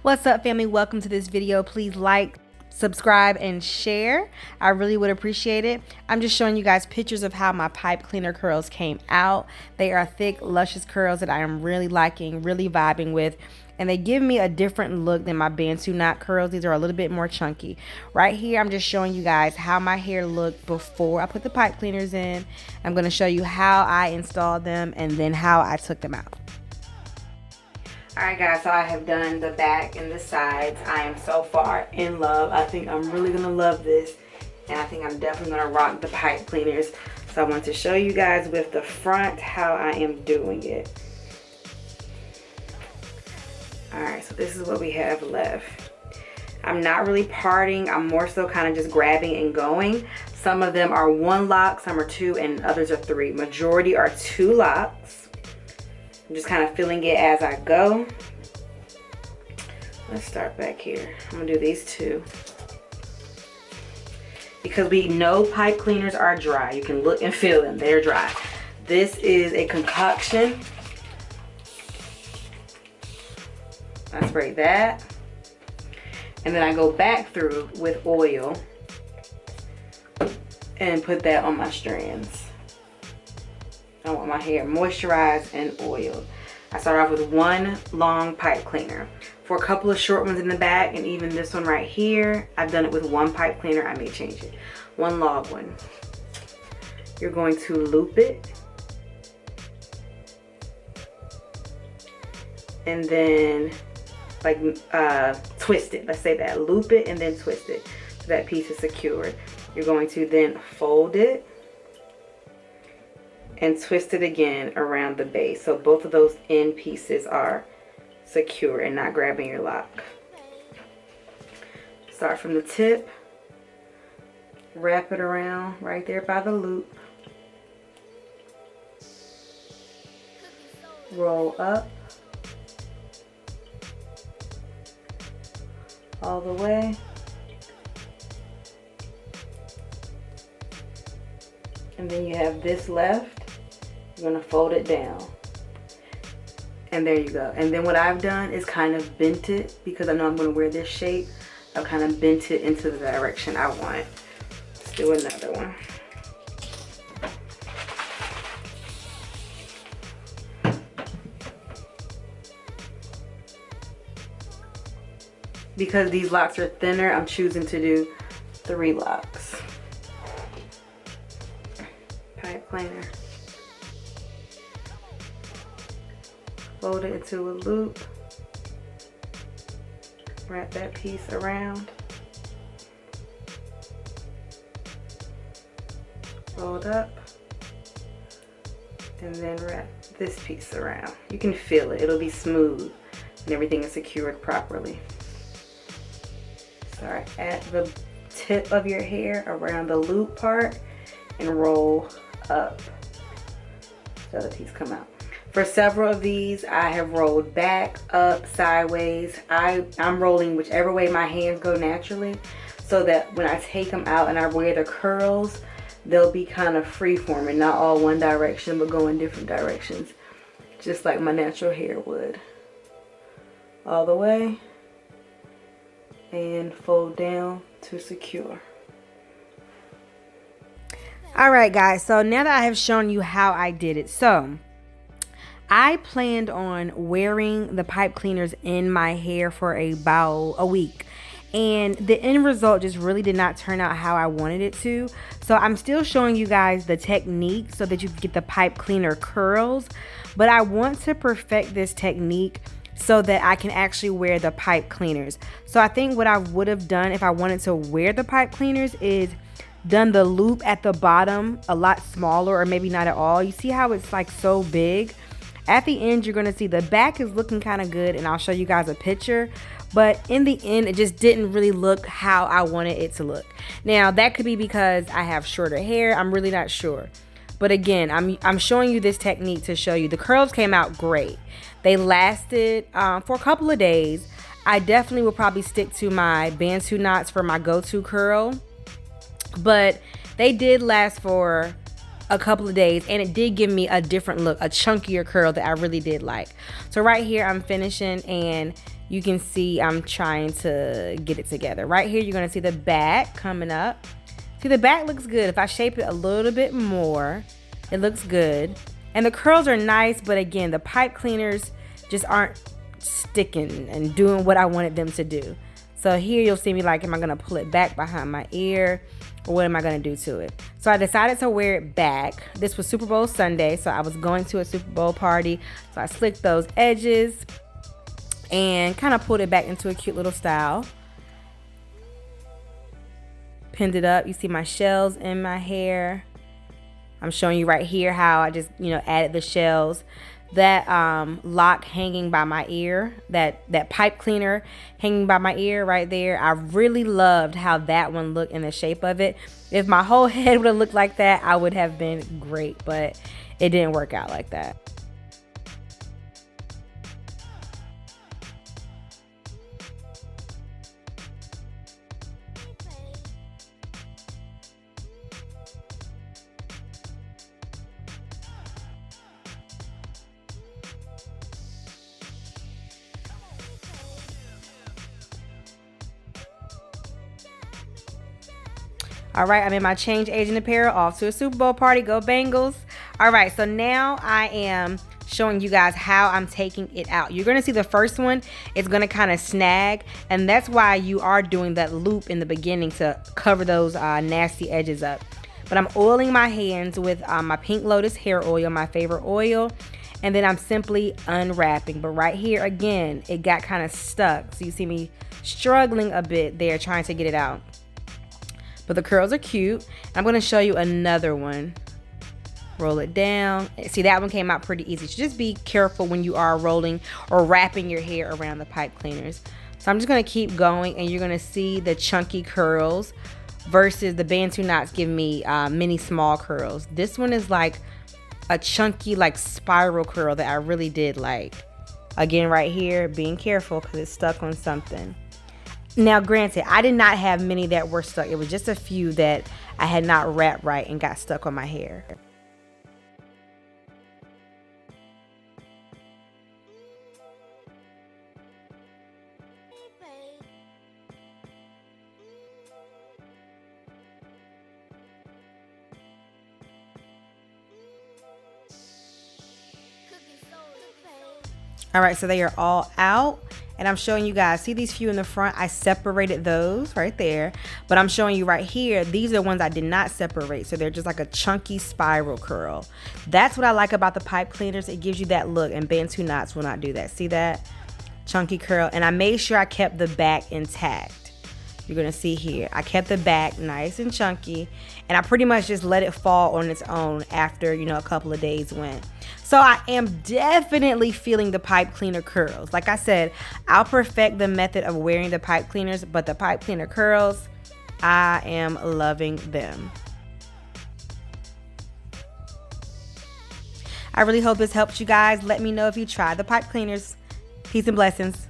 What's up, family? Welcome to this video. Please like, subscribe, and share. I really would appreciate it. I'm just showing you guys pictures of how my pipe cleaner curls came out. They are thick, luscious curls that I am really liking, really vibing with. And they give me a different look than my Bantu knot curls. These are a little bit more chunky. Right here, I'm just showing you guys how my hair looked before I put the pipe cleaners in. I'm going to show you how I installed them and then how I took them out. Alright guys, so I have done the back and the sides. I am so far in love. I think I'm really going to love this. And I think I'm definitely going to rock the pipe cleaners. So I want to show you guys with the front how I am doing it. Alright, so this is what we have left. I'm not really parting. I'm more so kind of just grabbing and going. Some of them are 1 lock, some are 2, and others are 3. Majority are 2 locks. I'm just kind of feeling it as I go. Let's start back here. I'm gonna do these 2. Because we know pipe cleaners are dry. You can look and feel them, they're dry. This is a concoction. I spray that. And then I go back through with oil and put that on my strands. I want my hair moisturized and oiled. I start off with 1 long pipe cleaner. For a couple of short ones in the back and even this one right here, I've done it with 1 pipe cleaner. I may change it. 1 long one. You're going to loop it. And then like twist it. Let's say that. Loop it and then twist it so that piece is secured. You're going to then fold it and twist it again around the base. So both of those end pieces are secure and not grabbing your lock. Start from the tip, wrap it around right there by the loop, roll up all the way, and then you have this left. You're gonna fold it down. And there you go. And then what I've done is kind of bent it because I know I'm gonna wear this shape. I've kind of bent it into the direction I want. Let's do another one. Because these locks are thinner, I'm choosing to do 3 locks. Pipe cleaner. Fold it into a loop. Wrap that piece around. Fold up. And then wrap this piece around. You can feel it. It'll be smooth and everything is secured properly. Start at the tip of your hair around the loop part and roll up so the piece come out. For several of these, I have rolled back, up, sideways. I'm rolling whichever way my hands go naturally so that when I take them out and I wear the curls, they'll be kind of free-forming, not all one direction, but go in different directions, just like my natural hair would. All the way, and fold down to secure. Alright guys, so now that I have shown you how I did it, so I planned on wearing the pipe cleaners in my hair for about a week. And the end result just really did not turn out how I wanted it to. So I'm still showing you guys the technique so that you can get the pipe cleaner curls. But I want to perfect this technique so that I can actually wear the pipe cleaners. So I think what I would have done if I wanted to wear the pipe cleaners is done the loop at the bottom a lot smaller, or maybe not at all. You see how it's like so big? At the end, you're going to see the back is looking kind of good, and I'll show you guys a picture. But in the end, it just didn't really look how I wanted it to look. Now, that could be because I have shorter hair. I'm really not sure. But again, I'm showing you this technique to show you. The curls came out great. They lasted for a couple of days. I definitely will probably stick to my Bantu knots for my go-to curl. But they did last for a couple of days, and it did give me a different look, a chunkier curl that I really did like. So right here I'm finishing, and you can see I'm trying to get it together. Right here, you're gonna see the back coming up. See, the back looks good. If I shape it a little bit more, it looks good. And the curls are nice, but again, the pipe cleaners just aren't sticking and doing what I wanted them to do. So here you'll see me like, am I gonna pull it back behind my ear, or what am I gonna do to it? So I decided to wear it back. This was Super Bowl Sunday, so I was going to a Super Bowl party. So I slicked those edges and kind of pulled it back into a cute little style. Pinned it up. You see my shells in my hair. I'm showing you right here how I just, added the shells. That lock hanging by my ear, that pipe cleaner hanging by my ear right there, I really loved how that one looked in the shape of it. If my whole head would have looked like that, I would have been great, but it didn't work out like that. All right, I'm in my change agent apparel, off to a Super Bowl party. Go Bengals. All right, so now I am showing you guys how I'm taking it out. You're gonna see the first one, it's gonna kind of snag, and that's why you are doing that loop in the beginning to cover those nasty edges up. But I'm oiling my hands with my Pink Lotus hair oil, my favorite oil, and then I'm simply unwrapping. But right here, again, it got kind of stuck. So you see me struggling a bit there trying to get it out. But the curls are cute. I'm going to show you another one. Roll it down. See, that one came out pretty easy. So just be careful when you are rolling or wrapping your hair around the pipe cleaners. So I'm just going to keep going, and you're going to see the chunky curls versus the Bantu knots give me mini small curls. This one is like a chunky, like spiral curl that I really did like. Again, right here, being careful because it's stuck on something. Now, granted, I did not have many that were stuck. It was just a few that I had not wrapped right and got stuck on my hair. All right, so they are all out. And I'm showing you guys, see these few in the front? I separated those right there. But I'm showing you right here, these are the ones I did not separate. So they're just like a chunky spiral curl. That's what I like about the pipe cleaners. It gives you that look, and Bantu knots will not do that. See that? Chunky curl. And I made sure I kept the back intact. You're gonna see here, I kept the back nice and chunky, and I pretty much just let it fall on its own after, a couple of days went. So I am definitely feeling the pipe cleaner curls. Like I said, I'll perfect the method of wearing the pipe cleaners, but the pipe cleaner curls, I am loving them. I really hope this helps you guys. Let me know if you try the pipe cleaners. Peace and blessings.